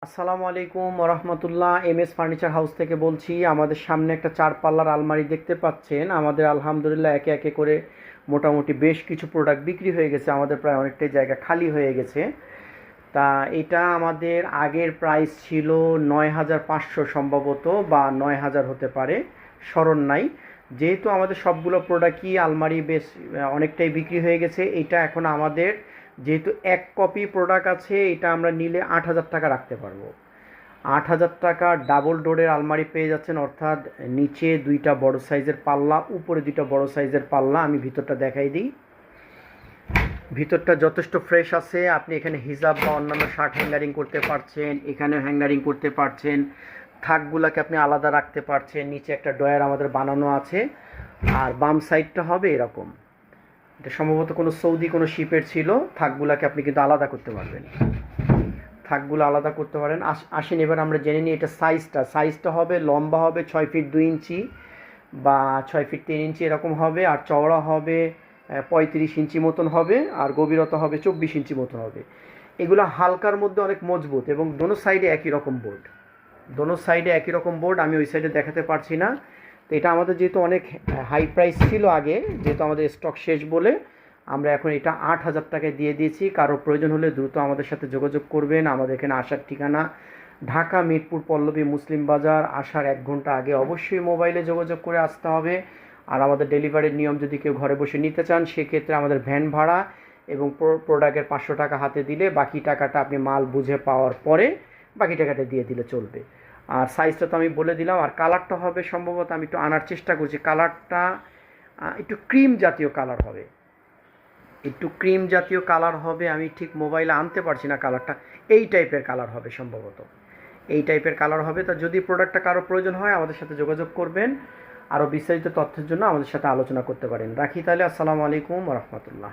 আসসালামু আলাইকুম রহমতুল্লাহ। M S furniture house থেকে বলছি। আমাদের সামনে একটা 4 পাল্লার আলমারি দেখতে পাচ্ছেন। আমাদের আলহামদুলিল্লাহ একে একে করে মোটামুটি বেশ কিছু প্রোডাক্ট বিক্রি হয়ে গেছে। আমাদের প্রায় অনেকটাই জায়গা খালি হয়ে গেছে। তা এটা আমাদের আগের প্রাইস ছিল 9,500 সম্ভবত, বা 9,000 হতে পারে, স্মরণ নাই। যেহেতু আমাদের সবগুলো প্রোডাক্টই আলমারি বেশ অনেকটাই বিক্রি হয়ে গেছে, এটা এখন আমাদের যেহেতু এক কপি প্রোডাক্ট আছে, এটা আমরা নিলে 8,000 টাকা রাখতে পারবো। 8,000 টাকা ডাবল ডোরের আলমারি পেয়ে যাচ্ছেন, অর্থাৎ নিচে 2টা বড় সাইজের পাল্লা, উপরে 2টা বড় সাইজের পাল্লা। আমি ভিতরটা দেখাই দিই। ভিতরটা যথেষ্ট ফ্রেশ আছে। আপনি এখানে হিজাব বা অন্যান্য শার্ট হ্যাঙ্গারিং করতে পারছেন, এখানেও হ্যাঙ্গারিং করতে পারছেন। থাকগুলোকে আপনি আলাদা রাখতে পারছেন। নিচে একটা ডয়ার আমাদের বানানো আছে। আর বাম সাইডটা হবে এরকম। এটা সম্ভবত কোনো সৌদি কোনো শিপের ছিল। থাকগুলোকে আপনি কিন্তু আলাদা করতে পারবেন, থাকগুলো আলাদা করতে পারেন। আসেন এবার আমরা জেনে নিই এটা সাইজটা হবে, লম্বা হবে 6 ফিট 2 ইঞ্চি বা 6 ফিট 3 ইঞ্চি এরকম হবে। আর চওড়া হবে 35 ইঞ্চি মতন হবে। আর গভীরতা হবে 24 ইঞ্চি মতন হবে। এগুলো হালকার মধ্যে অনেক মজবুত, এবং দোনো সাইডে একই রকম বোর্ড। দোনো সাইডে একই রকম বোর্ড। আমি ওই সাইডে দেখাতে পারছি না। তো এটা আমাদের যেহেতু অনেক হাই প্রাইস ছিল আগে, যেহেতু আমাদের স্টক শেষ বলে আমরা এখন এটা 8,000 টাকায় দিয়ে দিয়েছি। কারো প্রয়োজন হলে দ্রুত আমাদের সাথে যোগাযোগ করবেন। আমাদের এখানে আসার ঠিকানা ঢাকা মিরপুর পল্লবী মুসলিম বাজার। আসার 1 ঘন্টা আগে অবশ্যই মোবাইলে যোগাযোগ করে আসতে হবে। আর আমাদের ডেলিভারির নিয়ম, যদি কেউ ঘরে বসে নিতে চান সেক্ষেত্রে আমাদের ভ্যান ভাড়া এবং প্রোডাক্টের 500 টাকা হাতে দিলে বাকি টাকাটা আপনি মাল বুঝে পাওয়ার পরে বাকি টাকাটা দিয়ে দিলে চলবে। আর সাইজটা তো আমি বলে দিলাম। আর কালারটা হবে সম্ভবত, আমি একটু আনার চেষ্টা করছি, কালারটা একটু ক্রিম জাতীয় কালার হবে, একটু ক্রিম জাতীয় কালার হবে। আমি ঠিক মোবাইলে আনতে পারছি না কালারটা। এই টাইপের কালার হবে সম্ভবত, এই টাইপের কালার হবে। তা যদি প্রোডাক্টটা কারো প্রয়োজন হয় আমাদের সাথে যোগাযোগ করবেন। আরও বিস্তারিত তথ্যের জন্য আমাদের সাথে আলোচনা করতে পারেন। রাখি তাহলে। আসসালামু আলাইকুম রহমতুল্লাহ।